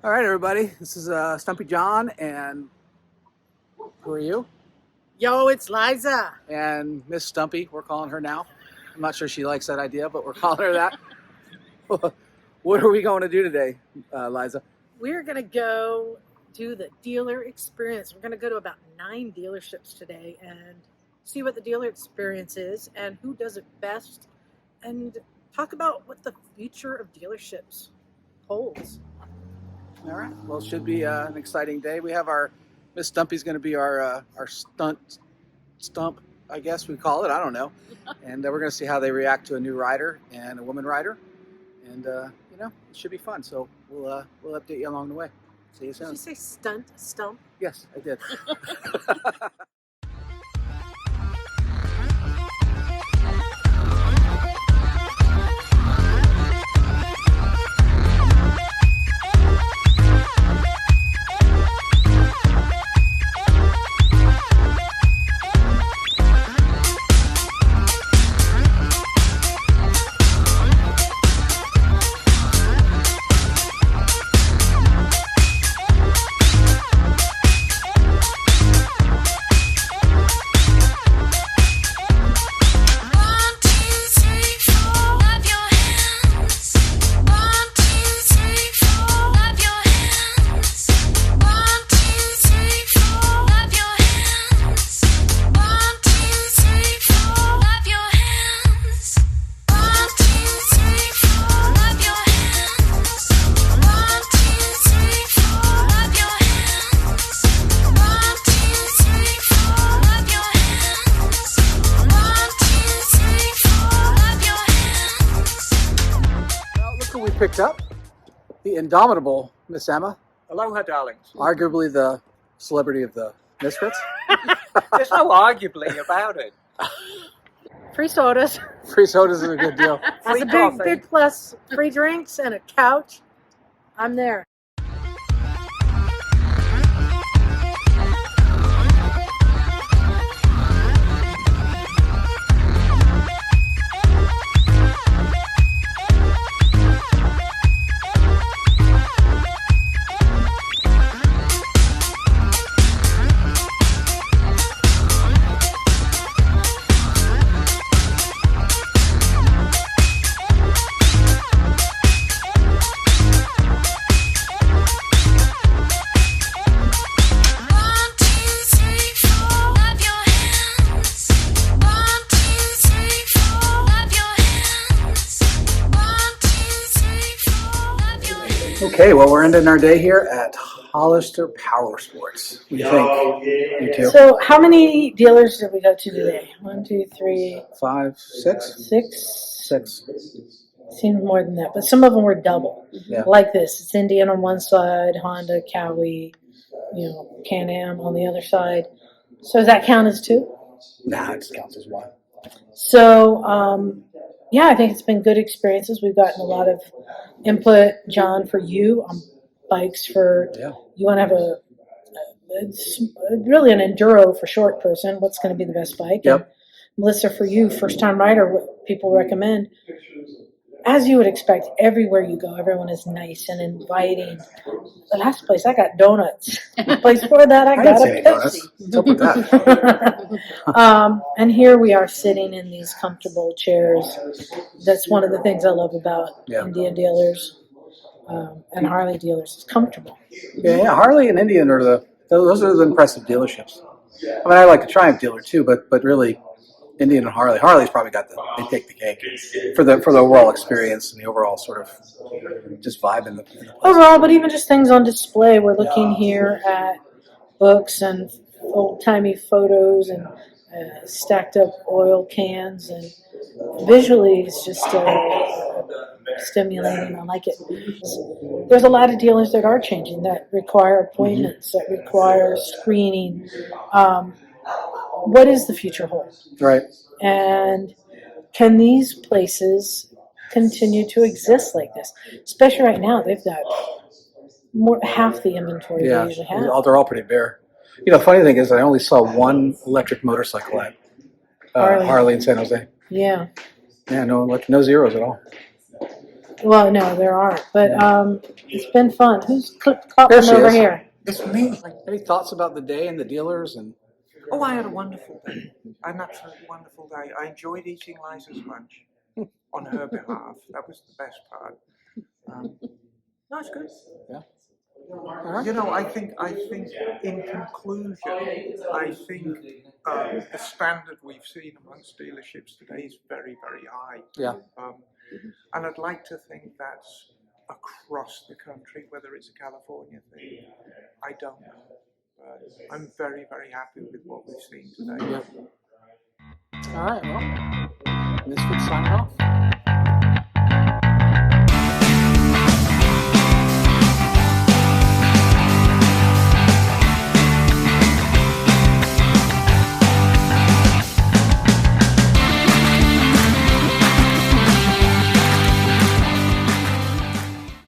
All right, everybody. This is Stumpy John, and who are you? Yo, it's Liza. And Miss Stumpy, we're calling her now. I'm not sure she likes that idea, but we're calling her that. What are we going to do today, Liza? We're going to go do the dealer experience. We're going to go to about 9 dealerships today and see what the dealer experience is and who does it best and talk about what the future of dealerships holds. All right. Well, it should be an exciting day. We have our Miss Stumpy's going to be our stump, I guess we call it. I don't know. And we're going to see how they react to a new rider and a woman rider. And, it should be fun. So we'll update you along the way. See you soon. Did you say stump? Yes, I did. Picked up the indomitable Miss Emma. Aloha, darlings. Arguably the celebrity of the Misfits. There's no arguably about it. Free sodas. Free sodas is a good deal. That's a big plus. Free drinks and a couch. I'm there. Okay, well, we're ending our day here at Hollister Power Sports. What do you think? You too? So, how many dealers did we go to today? 1, 2, 3, 5, 6? 6. Seems more than that, but some of them were double. Yeah. Like this. It's Indian on one side, Honda, Cowie, Can-Am on the other side. So does that count as 2? Nah, it counts as 1. So, I think it's been good experiences. We've gotten a lot of input, John, for you on bikes for you want to have it's really an enduro for short person. What's going to be the best bike? Yep. And Melissa, for you, first time rider, what people recommend. As you would expect, everywhere you go, everyone is nice and inviting. The last place I got donuts. The place before that I got a Pepsi. What's up with that? And here we are sitting in these comfortable chairs. That's one of the things I love about Indian dealers and Harley dealers. It's comfortable. Yeah, Harley and Indian are those are the impressive dealerships. I mean, I like the Triumph dealer too, but really, Indian and Harley. Harley's probably they take the cake for the overall experience and the overall sort of just vibe in the place. Overall, but even just things on display. We're looking here at books and old-timey photos and stacked up oil cans, and visually it's just stimulating. I like it. There's a lot of dealers that are changing, that require appointments, that require screening. What is the future hold? Right. And can these places continue to exist like this? Especially right now, they've got half the inventory they usually have. They're all pretty bare. Funny thing is I only saw one electric motorcycle at Harley in San Jose. Yeah. Yeah, no zeros at all. Well, no, there aren't. But it's been fun. Who's caught There them she over is. here? It's me. Any thoughts about the day and the dealers? And Oh, I had a wonderful day. An absolutely wonderful day. I enjoyed eating Liza's lunch on her behalf. That was the best part. No, it's good. yeah, all right. You know, I think in conclusion, I think the standard we've seen amongst dealerships today is very, very high. Yeah, And I'd like to think that's across the country, whether it's a California thing, I don't know. I'm very, very happy with what we've seen today. yeah. All right. Well, Misfits signing off.